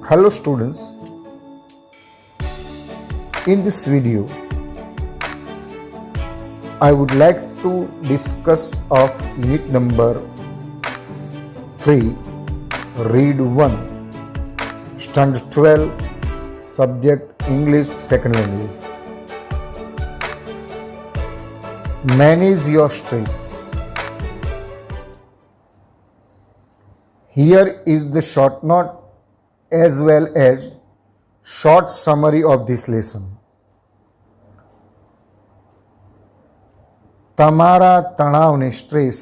Hello students, in this video I would like to discuss of unit number 3, read 1, standard 12, subject English second language. Manage your stress. Here is the short note as well as short summary of this lesson. તમારા તણાવને stress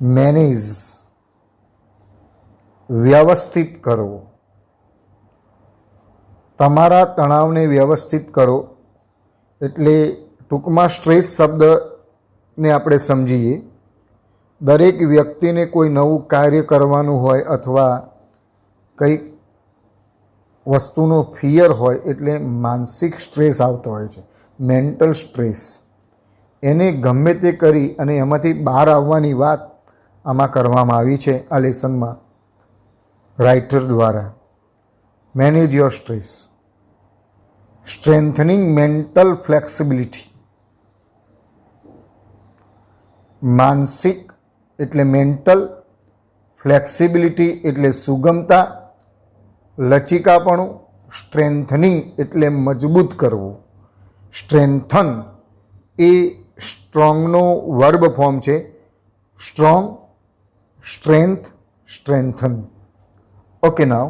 manage વ્યવસ્થિત કરો. તમારા તણાવને વ્યવસ્થિત કરો એટલે ટૂંકમાં સ્ટ્રેસ શબ્દને આપણે સમજીએ. દરેક વ્યક્તિને કોઈ નવું કાર્ય કરવાનું હોય અથવા કંઈક વસ્તુનો ફિયર હોય એટલે માનસિક સ્ટ્રેસ આવતો હોય છે, મેન્ટલ સ્ટ્રેસ. એને ગમે તે કરી અને એમાંથી બહાર આવવાની વાત આમાં કરવામાં આવી છે આ લેસનમાં રાઇટર દ્વારા. Manage your stress. Strengthening mental flexibility. માનસિક એટલે મેન્ટલ, ફ્લેક્સિબિલિટી એટલે સુગમતા, લચીકાપણું. સ્ટ્રેન્થનિંગ એટલે મજબૂત કરવું. સ્ટ્રેન્થન એ સ્ટ્રોંગનો વર્બ ફોર્મ છે. Strong, strength, strengthen. Okay, now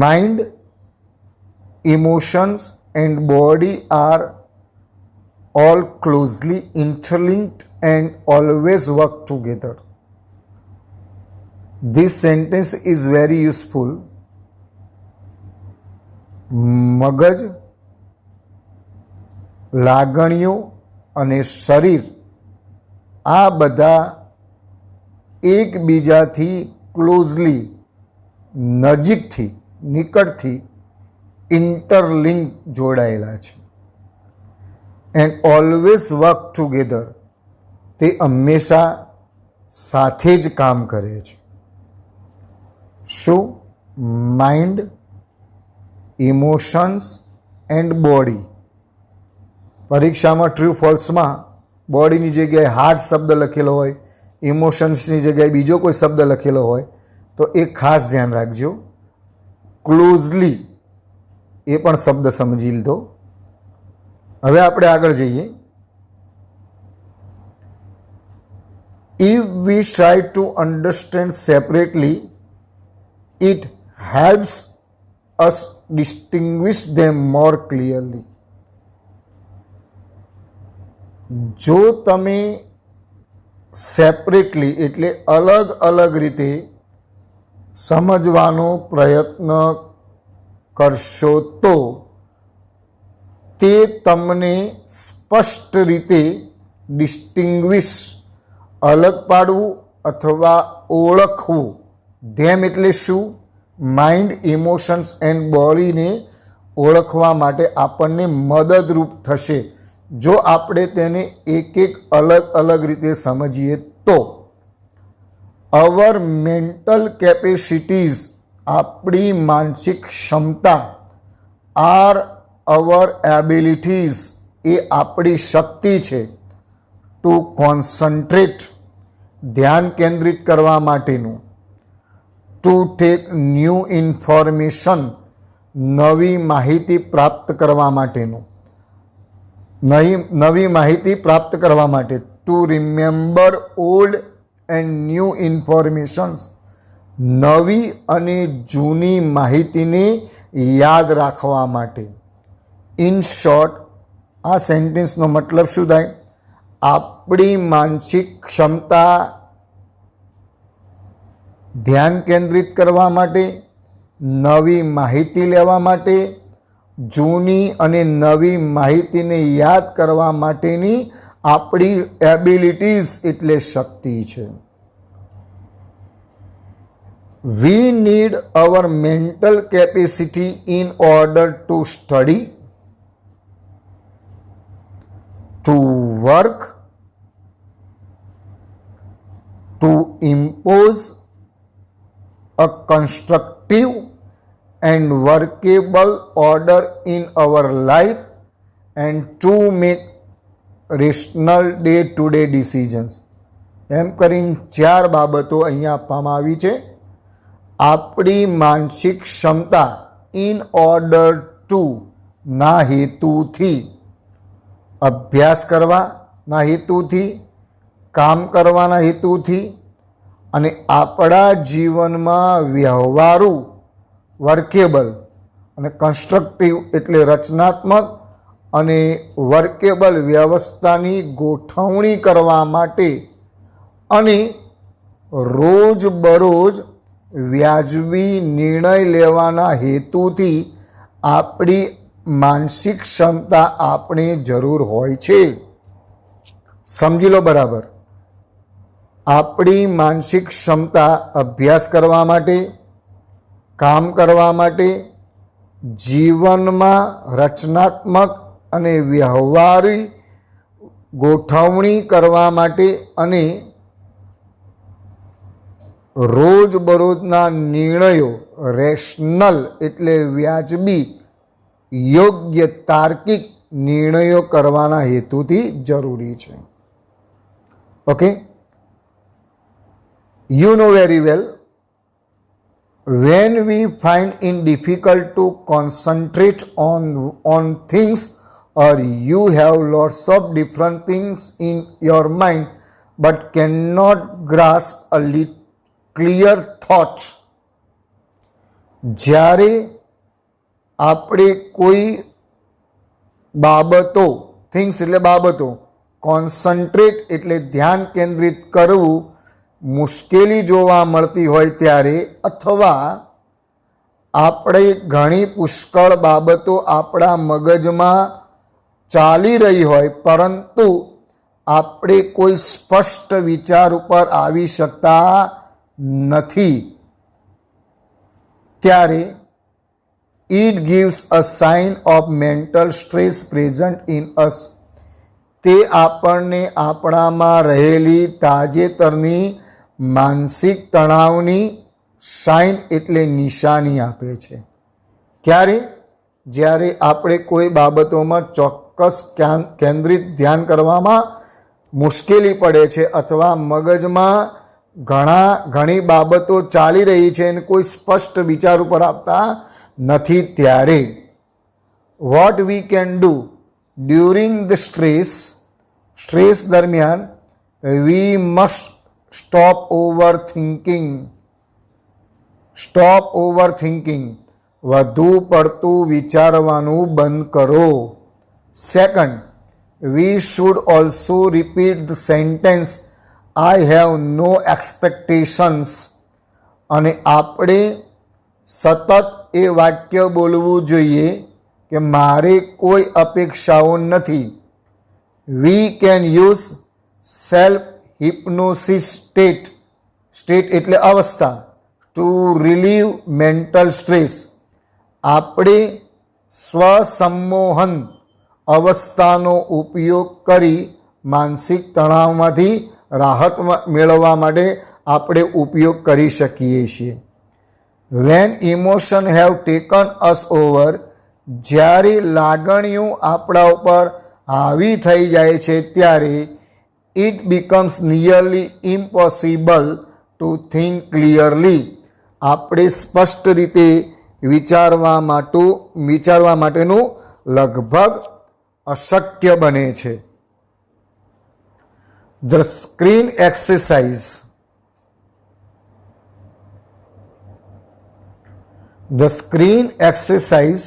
mind, emotions and body are all closely interlinked and always work together. This sentence is very useful. મગજ, લાગણીઓ અને શરીર આ બધા એકબીજાથી ક્લોઝલી, નજીકથી, નિકટથી ઇન્ટરલિંક જોડાયેલા છે. એન્ડ ઓલવેઝ વર્ક ટુગેધર, તે હંમેશા સાથે જ કામ કરે છે. શું? Mind, emotions and body. પરીક્ષામાં ટ્રુ ફોલ્સમાં બોડીની જગ્યાએ હાર્ટ શબ્દ લખેલો હોય, ઇમોશન્સની જગ્યાએ બીજો કોઈ શબ્દ લખેલો હોય તો એ ખાસ ધ્યાન રાખજો. ક્લોઝલી એ પણ શબ્દ સમજી લીધો. હવે આપણે આગળ જઈએ. If we try to understand separately, it helps us distinguish them more clearly. જો તમે સેપરેટલી એટલે અલગ અલગ રીતે સમજવાનો પ્રયત્ન કરશો તો તે તમને સ્પષ્ટ રીતે ડિસ્ટિંગ્વિશ, અલગ પાડવું અથવા ઓળખવું. ધેમ એટલે શું? માઇન્ડ, ઇમોશન્સ એન્ડ બોડીને ઓળખવા માટે આપણને મદદરૂપ થશે જો આપણે તેને એક એક અલગ અલગ રીતે સમજીએ તો. અવર મેન્ટલ કેપેસિટીઝ, આપણી માનસિક ક્ષમતા, આર અવર એબિલિટીઝ, એ આપણી શક્તિ છે. ટુ કોન્સન્ટ્રેટ, ધ્યાન કેન્દ્રિત કરવા માટેનું. ટુ ટેક ન્યૂ ઇન્ફોર્મેશન, નવી માહિતી પ્રાપ્ત કરવા માટેનું. નવી માહિતી પ્રાપ્ત કરવા માટે. Two remember old and new informations, નવી અને જૂની માહિતીને યાદ રાખવા માટે. ઇન શોર્ટ, આ સેન્ટેન્સનો મતલબ શું થાય? આપણી માનસિક ક્ષમતા ધ્યાન કેન્દ્રિત કરવા માટે, નવી માહિતી લેવા માટે, જૂની અને નવી માહિતીને યાદ કરવા માટેની આપણી એબિલિટીઝ એટલે શક્તિ છે. We need our mental capacity in order to study, to work, to impose a constructive and workable order in our life and to make rational day-to-day decisions. એમ કરીને 4 બાબતો અહીંયા આપવામાં આવી છે. આપણી માનસિક ક્ષમતા ઇન ઓર્ડર ટુ ના હેતુથી, અભ્યાસ કરવાના હેતુથી, કામ કરવાના હેતુથી અને આપણા જીવનમાં વ્યવહારુ, વર્કેબલ અને કન્સ્ટ્રક્ટિવ એટલે રચનાત્મક અને વર્કેબલ વ્યવસ્થાની ગોઠવણી કરવા માટે અને રોજબરોજ વ્યાજબી નિર્ણય લેવાના હેતુથી આપણી માનસિક ક્ષમતા આપણે જરૂર હોય છે. સમજી લો બરાબર. આપણી માનસિક ક્ષમતા અભ્યાસ કરવા માટે, કામ કરવા માટે, જીવનમાં રચનાત્મક અને વ્યવહારી ગોઠવણી કરવા માટે અને રોજબરોજના નિર્ણયો રેશનલ એટલે વ્યાજબી, યોગ્ય, તાર્કિક નિર્ણયો કરવાના હેતુથી જરૂરી છે. Okay, you know very well, when we find it difficult to concentrate on things or you have lots of different things in your mind but cannot grasp a clear thought, જ્યારે આપણે કોઈ બાબતો, થિંગ્સ એટલે બાબતો, concentrate એટલે ધ્યાન કેન્દ્રિત કરવું મુશ્કેલી જોવા મળતી હોય ત્યારે, અથવા આપણે ઘણી પુષ્કળ બાબતો આપણા મગજમાં ચાલી રહી હોય પરંતુ આપણે કોઈ સ્પષ્ટ વિચાર ઉપર આવી શકતા નથી, ત્યારે it gives a sign of mental stress present in us. તે આપણને આપણામાં રહેલી તાજેતરની માનસિક તણાવની સાઇન એટલે નિશાની આપે છે. ક્યારે? જ્યારે આપણે કોઈ બાબતોમાં ચોક્કસ કેન્દ્રિત ધ્યાન કરવામાં મુશ્કેલી પડે છે અથવા મગજમાં ઘણી બાબતો ચાલી રહી છે અને કોઈ સ્પષ્ટ વિચાર ઉપર આપતા નથી, ત્યારે what we can do during the stress દરમિયાન we must stop over thinking, વધુ પડતું વિચારવાનું બંધ કરો. Second, we should also repeat the sentence I have no expectations, અને આપણે સતત એ વાક્ય બોલવું જોઈએ કે મારે કોઈ અપેક્ષાઓ નથી. We can use self hypnosis state એટલે અવસ્થા ટુ રિલીવ મેન્ટલ સ્ટ્રેસ. આપણે સ્વસંમોહન અવસ્થાનો ઉપયોગ કરી માનસિક તણાવમાંથી રાહત મેળવવા માટે આપણે ઉપયોગ કરી શકીએ છીએ. When emotion have taken us over, જ્યારે લાગણીઓ આપણા ઉપર હાવી થઈ જાય છે ત્યારે it becomes nearly impossible to think clearly, આપણે સ્પષ્ટ રીતે વિચારવા માટેનું લગભગ અશક્ય બને છે. The screen exercise. The screen exercise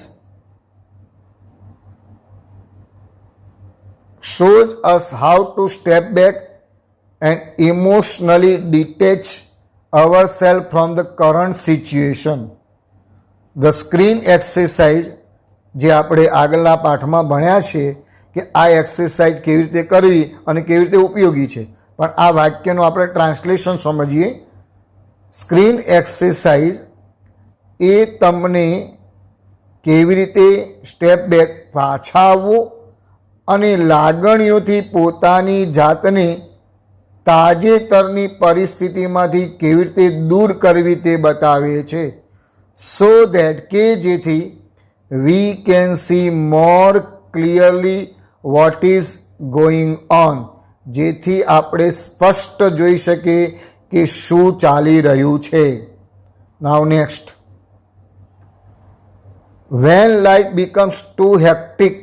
shows us how to step back and emotionally detach ourselves from the current situation. The screen exercise જે આપણે આગળના પાઠમાં ભણ્યા છે કે આ એક્સરસાઇઝ કેવી રીતે કરવી અને કેવી રીતે ઉપયોગી છે, પણ આ વાક્યનું આપણે ટ્રાન્સલેશન સમજીએ. સ્ક્રીન એક્સરસાઇઝ એ તમને કેવી રીતે સ્ટેપ બેક, પાછા આવવું અને લાગણીઓથી પોતાની જાતને તાજેતરની પરિસ્થિતિમાંથી કેવી રીતે દૂર કરવી તે બતાવે છે. સો દેટ કે જેથી we can see more clearly what is going on, જેથી આપણે સ્પષ્ટ જોઈ શકીએ કે શું ચાલી રહ્યું છે. Now next, when life becomes too hectic,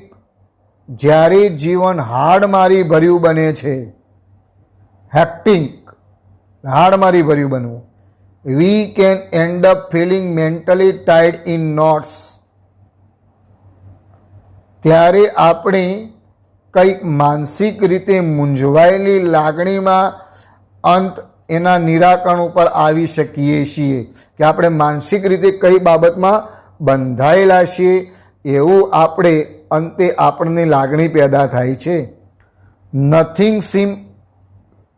જ્યારે જીવન હાડમારી ભર્યું બને છે. હેક્ટિક, હાડમારી ભર્યું બનવું. We can end up feeling mentally tied in knots, ત્યારે આપણે કંઈક માનસિક રીતે મૂંઝવાયેલી લાગણીમાં અંત એના નિરાકરણ ઉપર આવી શકીએ છીએ કે આપણે માનસિક રીતે કઈ બાબતમાં બંધાયેલા છીએ એવું આપણે અંતે આપણને લાગણી પેદા થાય છે. Nothing seem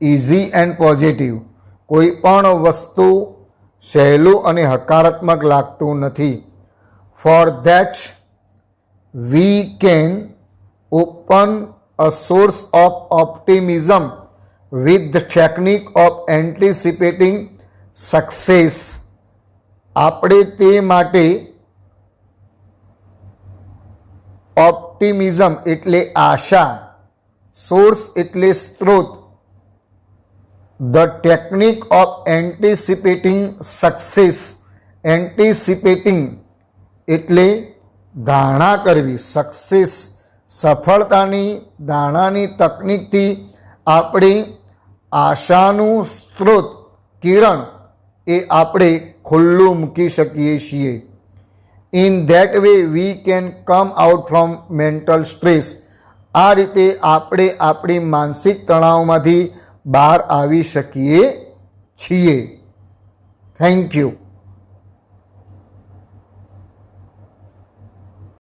easy and positive, કોઈ પણ વસ્તુ સહેલું અને હકારાત્મક લાગતું નથી. For that we can open a source of optimism with the technique of anticipating success. આપણે તે માટે ઓપ્ટિમિઝમ એટલે આશા, સોર્સ એટલે સ્ત્રોત, the technique of anticipating success, anticipating એટલે ધારણા કરવી, સક્સેસ સફળતાની ધારણાની તકનિકથી આપણે આશાનું સ્ત્રોત કિરણ એ આપણે ખુલ્લું મૂકી શકીએ છીએ. In that way we can come out from mental stress, આ રીતે આપણે આપણી માનસિક તણાવમાંથી બહાર આવી શકીએ છીએ. Thank you.